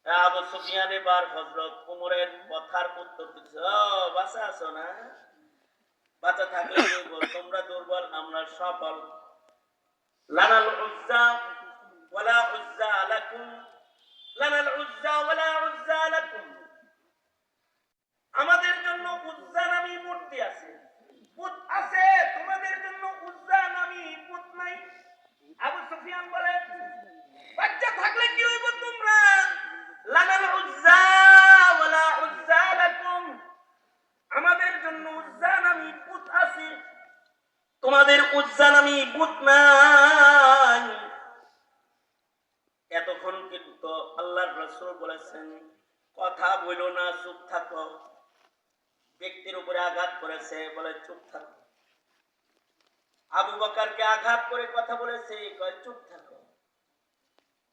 আবু সুফিয়ান এবার হযরত ওমরের কথার উত্তর দিচ্ছে, ও বাঁচা আছো না? বাঁচা থাকলে তোমরা দুর্বল, আমরা সফল। লানাল উজ্জা ওয়ালা উজ্জা লাকুম, লানাল উজ্জা ওয়ালা উজ্জা লাকুম। আমাদের জন্য উজ্জা নামী মূর্তি আছে, বুত আছে, তোমাদের জন্য উজ্জা নামী বুত নাই। আবু সুফিয়ান বলে, বাচ্চা থাকলে কি হইব তোমরা? লানাল উজ্জা ওয়ালা উজ্জা লাকুম, আমাদের জন্য উজ্জা নামী বুত আছে, তোমাদের উজ্জা নামী বুত নাই। এতক্ষণ কিন্তু আল্লাহর রাসূল বলেছেন, কথা বলো না, চুপ থাকো। ব্যক্তির উপরে আঘাত করেছে, বলে চুপ থাকো। আবু বকরকে আঘাত করে কথা বলেছে, কয় চুপ থাকো।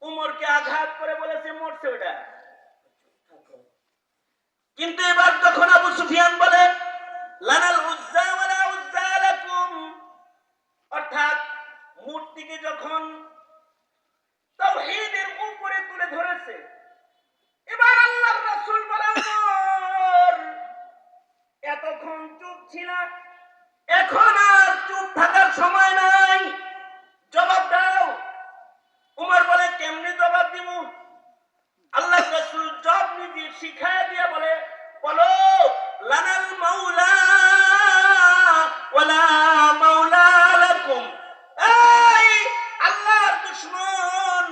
উমরকে আঘাত করে বলেছে, মরছে ওটা, চুপ থাকো। কিন্তু এবার যখন আবু সুফিয়ান বলে লানাল উজ্জা ওয়ালা উজ্জা লাকুম, অর্থাৎ মূর্তিকে যখন তাওহীদের উপরে তুলে ধরেছে, এবার আল্লাহর রাসূল বলে, উমর এতক্ষণ চুপ ছিল, এখন আর চুপ থাকার সময় নাই, জবাব দাও। উমর বলে, কেমনে জবাব দিব? আল্লাহর রাসূল জবাব নিজে শিখায়া দিয়া বলে, বলো লানাল মাওলা ওয়ালা মাওলা লাকুম। এই আল্লাহর দুশমন,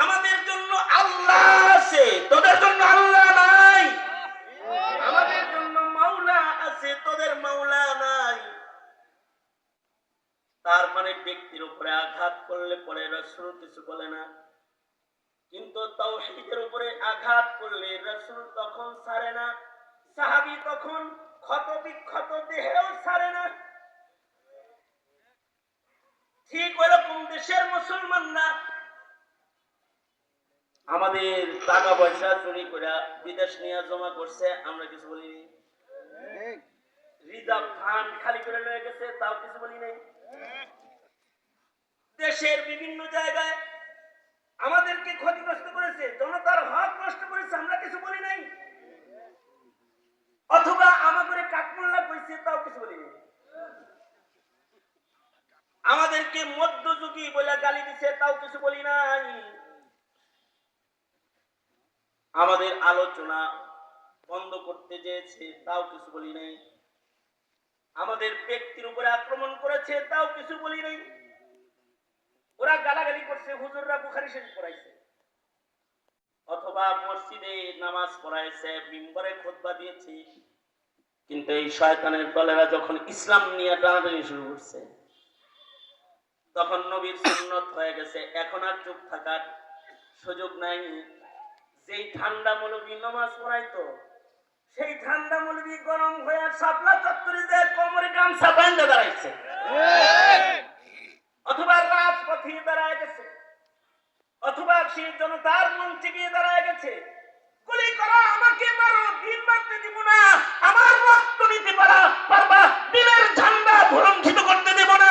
আমাদের জন্য আল্লাহ আছে, তোদের জন্য আল্লাহ নাই। আমাদের জন্য মাওলা আছে, তোদের মাওলা নাই। তার মানে ব্যক্তির উপরে আঘাত করলে পরে রাসূল কিছু বলে না, কিন্তু তাওহীদের উপরে আঘাত করলে রাসূল তখন ছাড়ে না, সাহাবী তখন ক্ষত বিক্ষত দেহেও ছাড়ে না। ঠিক ওরকম দেশের মুসলমান না, আমাদের টাকা পয়সা চুরি করে বিদেশ নিয়ে জমা করছে, আমরা কিছু বলিনি। রিজার্ভ ফান্ড খালি করে লয়ে গেছে, তাও কিছু বলি নাই। দেশের বিভিন্ন জায়গায় আমাদেরকে ক্ষতিগ্রস্ত করেছে, জনতার হক নষ্ট করেছে, আমরা কিছু বলি নাই। অথবা আমাদের কাঠমোল্লা কইছে, তাও কিছু বলি নাই। আমাদেরকে মধ্যযুগী বলে গালি দিছে, তাও কিছু বলি নাই। আমাদের আলোচনা বন্ধ করতে চেয়েছে, তাও কিছু বলি নাই। আমাদের ব্যক্তির উপরে আক্রমণ করেছে, তাও কিছু বলি নাই। ওরা গালাগালি করছে, হুজুররা বুখারী শরীফ পড়াইছে, অথবা মসজিদে নামাজ পড়াইছে, মিম্বরে খুতবা দিয়েছে, কিন্তু এই শয়তানের দলেরা যখন ইসলাম নিয়ে টানাটানি শুরু করছে, তখন নবীর সুন্নত হয়ে গেছে, এখন আর চুপ থাকার সুযোগ নাই। যেই ঠান্ডা মৌলবী নামাজ পড়াইতো, সেই ঠান্ডা মৌলবী গরম হয়ে শাপলা চত্বরে যে কোমরে গামছা বাঁধা দাঁড়াইছে, অথবা রাজপথে দাঁড়ায় গেছে, অথবা সেই জনতার মঞ্চে গিয়ে দাঁড়ায় গেছে, গুলি করো, আমাকে মারো, দিন মারতে দিব না, আমার রক্ত নিতে পারবা, দিনের ঝান্ডা ভুলঙ্ঘিত করতে দেব না।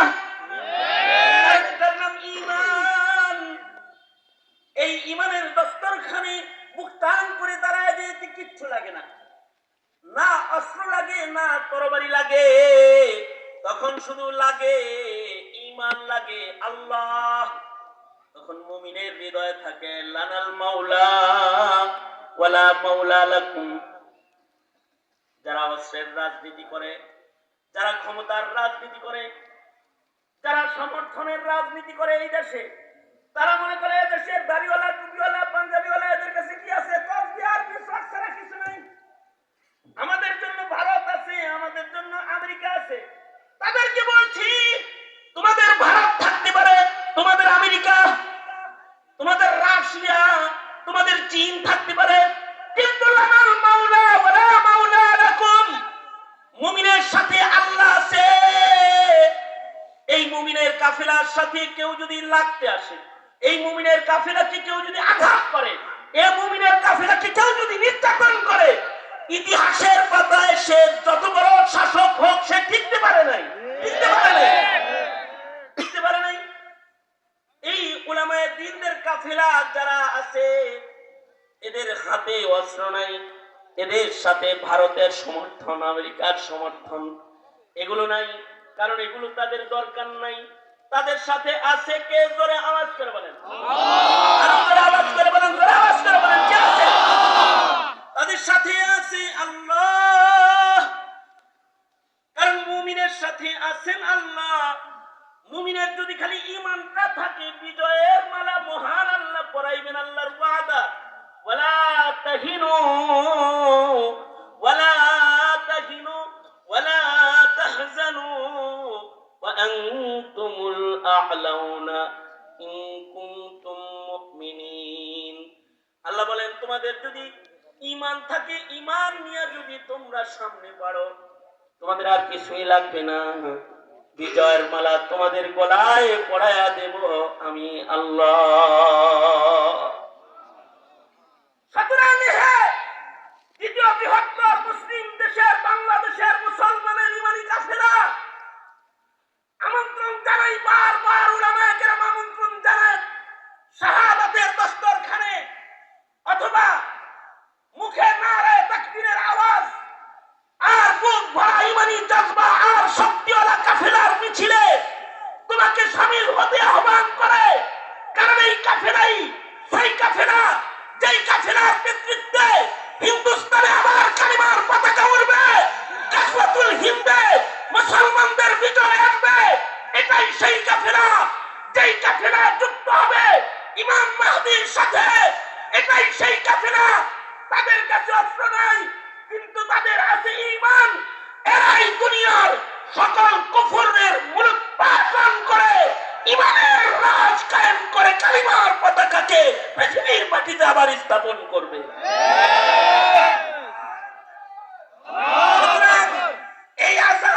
এটার নাম ঈমান। এই ঈমানের দস্তরখানে বুক টান করে দাঁড়ায় যেতে কিচ্ছু লাগে না, না অস্ত্র লাগে, না তরবারি লাগে, তখন শুধু লাগে ঈমান, লাগে আল্লাহ। তখন মুমিনের হৃদয়ে থাকে লানাল মাওলা ওয়ালা মাওলা লাকুম। যারা অস্ত্রের রাজনীতি করে, যারা ক্ষমতার রাজনীতি করে, যারা সমর্থনের রাজনীতি করে এই দেশে, তারা মনে করে এই দেশের দাড়িওয়ালা, টুপিওয়ালা, পাঞ্জাবিওয়ালা, এদের কাছে কি আছে? তাসবিহ আর মিসওয়াক ছাড়া কিছু নাই। আমাদের জন্য ভারত আছে, আমাদের জন্য আমেরিকা আছে। তাদেরকে বলছি, তোমাদের ভারত থাকতে পারে, তোমাদের আমেরিকা, তোমাদের রাশিয়া, তোমাদের চীন থাকতে পারে, কিন্তু লানাল মাওলা ওয়ালা মাওলা লাকুম, মুমিনের সাথে আল্লাহ আছে। এই মুমিনের কাফেলার সাথে কেউ যদি লাগতে আসে, এই মুমিনের কাফেলাকে কেউ যদি আঘাত করে, এই মুমিনের কাফেলাকে কেউ যদি নির্যাতন করে, ইতিহাসের পাতায় সে যত বড় শাসক হোক, সে টিকতে পারে নাই, টিকতে পারে নাই, টিকতে পারে নাই। এই উলামায়ে দ্বীনদের কাফেলা যারা আছে, এদের হাতে অস্ত্র নাই, এদের সাথে ভারতের সমর্থন, আমেরিকার সমর্থন এগুলো নাই, কারণ এগুলো তাদের দরকার নাই। তাদের সাথে আছে কে? জোরে আওয়াজ করে বলেন, আরো জোরে আওয়াজ করে বলেন, জোরে আওয়াজ করে বলেন, কে আছে? তাদের সাথে আছে আল্লাহ, কারণ মুমিনের সাথে আছেন আল্লাহ। মুমিনের যদি খালি ঈমানটা থাকে, বিজয়ের মালা মহান আল্লাহ পরাইবেন, আল্লাহর ওয়াদা। ওয়ালা তাহিনু ওয়ালা তাহিনু ওয়ালা তাহজানু ওয়া আনতুমুল আ'লাউনা ইন কুনতুম মুমিনিন। আল্লাহ বলেন, তোমাদের যদি ঈমান থাকে, ঈমান নিয়ে যদি তোমরা সামনে বাড়ো, তোমাদের আর কিছুই লাগবে না, বিজয়ের মালা তোমাদের গলায় পরায়া দেব আমি আল্লাহ। সুতরাং দ্বিতীয় বৃহত্তর মুসলিম দেশের বাংলাদেশের মুসলমানের ইমানি কাফেলা আমন্ত্রণ জানাই, বারবার উলামায়ে কেরাম আমন্ত্রণ জানান, শাহাদাতের দস্তরখানে অথবা মুখে নারায়ে তাকবীরের আওয়াজ আর বুক ভরা ইমানি জজবা আর শক্তিওয়ালা কাফেলার মিছিলে তোমাকে শামিল হতে আহ্বান করে। কারণ এই কাফেলাই সেই কাফেলা যেই কাফেলার নেতৃত্বে হিন্দুস্তানে আবার কালিমার পতাকা উড়বে, গাজওয়াতুল হিন্দে মুসলমানদের বিজয় আসবে। এটাই সেই কাফেলা যেই কাফেলা যুক্ত হবে ইমাম মাহদীর সাথে। এটাই সেই কাফেলা, তাদের কাছে অস্ত্র নাই কিন্তু তাদের আছে ঈমান। এরাই দুনিয়ার সকল কুফরের মূলোৎপাটন করে ঈমানের রাজ কায়েম করে কালিমার পতাকাকে পৃথিবীর মাটিতে আবার স্থাপন করবে।